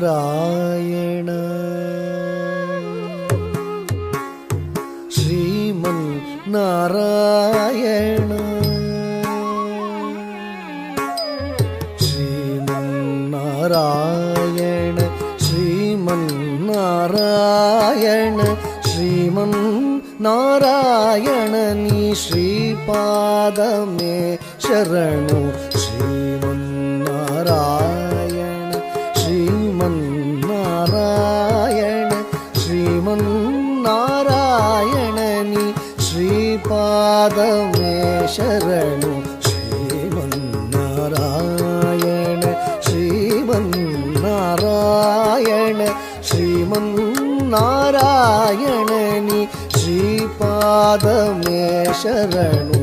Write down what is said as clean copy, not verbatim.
ശ്രീമന്നാരായണ ശ്രീമന്നാരായണ ശ്രീമന്നാരായണ ശ്രീമന്നാരായണ ശ്രീമന്നാരായണ നീ ശ്രീപാദമേ ശരണു ശ്രീമന്നാരായണ ശ്രീമന്നാരായണ ശ്രീമന്നാരായണ നീ ശ്രീപാദമേ ശരണു ശ്രീമന്നാരായണ ശ്രീമന്നാരായണ ശ്രീമന്നാരായണ നീ ശ്രീപാദമേ ശരണു